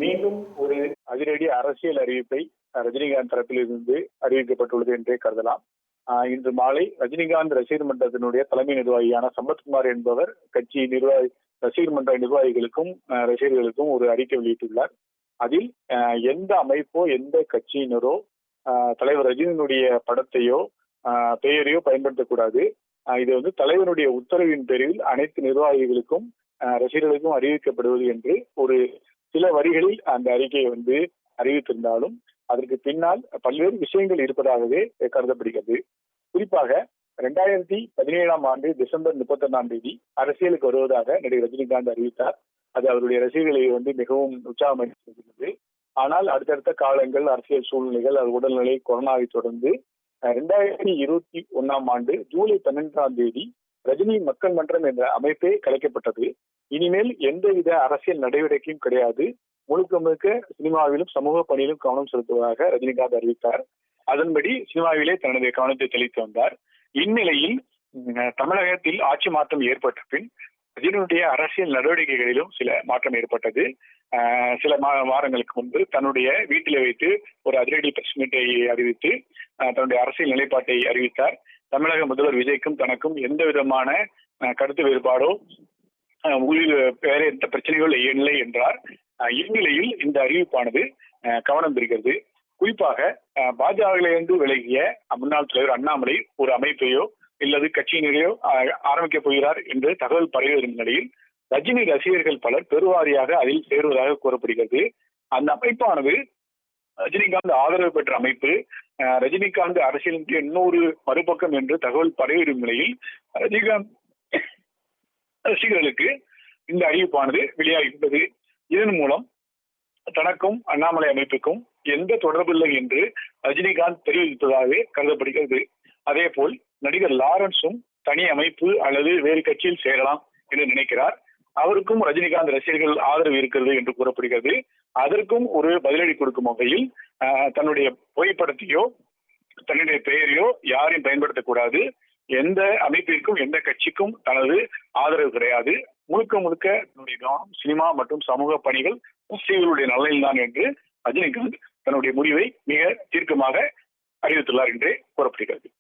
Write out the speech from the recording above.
மீண்டும் ஒரு அதிரடி அரசியல் அறிவிப்பை ரஜினிகாந்த் தரப்பிலிருந்து அறிவிக்கப்பட்டுள்ளது என்றே கருதலாம். இன்று மாலை ரஜினிகாந்த் ரசிகர் மன்றத்தினுடைய தலைமை நிர்வாகியான சம்பத்குமார் என்பவர் கட்சி ரசிகர் மன்ற நிர்வாகிகளுக்கும் ரசிகர்களுக்கும் ஒரு அறிக்கை வெளியிட்டுள்ளார். அதில் எந்த அமைப்போ எந்த கட்சியினரோ தலைவர் ரஜினியினுடைய படத்தையோ பெயரையோ பயன்படுத்தக்கூடாது. இது தலைவருடைய உத்தரவின் பேரில் அனைத்து நிர்வாகிகளுக்கும் ரசிகர்களுக்கும் அறிவிக்கப்படுவது என்று ஒரு சில வரிகளில் அந்த அறிக்கையை அறிவித்திருந்தாலும் அதற்கு பின்னால் பல்வேறு விஷயங்கள் இருப்பதாகவே கருதப்படுகிறது. குறிப்பாக 2017ஆம் ஆண்டு டிசம்பர் 31ஆம் தேதி அரசியலுக்கு வருவதாக நடிகர் ரஜினிகாந்த் அறிவித்தார். அது அவருடைய ரசிகர்களை மிகவும் உற்சாகமளித்தது. ஆனால் அடுத்தடுத்த காலங்கள், அரசியல் சூழ்நிலைகள், உடல்நிலை, கொரோனாவை தொடர்ந்து 2021ஆம் ஆண்டு ஜூலை 12ஆம் தேதி ரஜினி மக்கள் மன்றம் என்ற அமைப்பே கலைக்கப்பட்டது. இனிமேல் எந்தவித அரசியல் நடவடிக்கையும் கிடையாது, முழுக்க முழுக்க சினிமாவிலும் சமூக பணியிலும் கவனம் செலுத்துவதாக ரஜினிகாந்த் அறிவித்தார். அதன்படி சினிமாவிலே தனது கவனத்தை செலுத்தி வந்தார். இந்நிலையில் தமிழகத்தில் ஆட்சி மாற்றம் ஏற்பட்ட பின் ரஜினியுடைய அரசியல் நடவடிக்கைகளிலும் சில மாற்றம் ஏற்பட்டது. சில வாரங்களுக்கு முன்பு தன்னுடைய வீட்டில் வைத்து ஒரு அதிரடி பிரஸ் மீட்டை அறிவித்து தன்னுடைய அரசியல் நிலைப்பாட்டை அறிவித்தார். தமிழக முதல்வர் விஜய்க்கும் தனக்கும் எந்த விதமான கருத்து வேறுபாடோ வேற எந்த பிரச்சனைகள் இல்லை என்றார். இந்நிலையில் இந்த அறிவிப்பானது கவனம் பெறுகிறது. குறிப்பாக பாஜகவிலிருந்து விலகிய முன்னாள் தலைவர் அண்ணாமலை ஒரு அமைப்பையோ இல்லது கட்சியினரையோ ஆரம்பிக்கப் போகிறார் என்று தகவல் பரவி வரும் நிலையில் ரஜினி ரசிகர்கள் பலர் பெருவாரியாக அதில் சேருவதாக கூறப்படுகிறது. அந்த அமைப்பானது ரஜினிகாந்த் ஆதரவு பெற்ற அமைப்பு. ரஜினிகாந்த் அரசியலுக்கு இன்னொரு மறுபக்கம் என்று தகவல் பரவி வரும் நிலையில் ரஜினிகாந்த் ரசிகர்களுக்கு இந்த அறிவிப்பானது வெளியாகிவிட்டது. இதன் மூலம் தனக்கும் அண்ணாமலை அமைப்புக்கும் எந்த தொடர்பில்லை என்று ரஜினிகாந்த் தெரிவித்ததாகவே கருதப்படுகிறது. அதே போல் நடிகர் லாரன்ஸும் தனி அமைப்பு அல்லது வேறு கட்சியில் சேரலாம் என்று நினைக்கிறார். அவருக்கும் ரஜினிகாந்த் ரசிகர்கள் ஆதரவு இருக்கிறது என்று கூறப்படுகிறது. அதற்கும் ஒரு பதிலடி கொடுக்கும் வகையில் தன்னுடைய புகைப்படத்தையோ தன்னுடைய பெயரையோ யாரையும் பயன்படுத்தக்கூடாது, எந்த அமைப்பிற்கும் எந்த கட்சிக்கும் தனது ஆதரவு கிடையாது, முழுக்க முழுக்க தன்னுடைய கவனம் சினிமா மற்றும் சமூக பணிகள் ரசிகர்களுடைய நலனில்தான் என்று ரஜினிகாந்த் தன்னுடைய முடிவை மிக தீர்க்கமாக அறிவித்துள்ளார் என்றே கூறப்படுகிறது.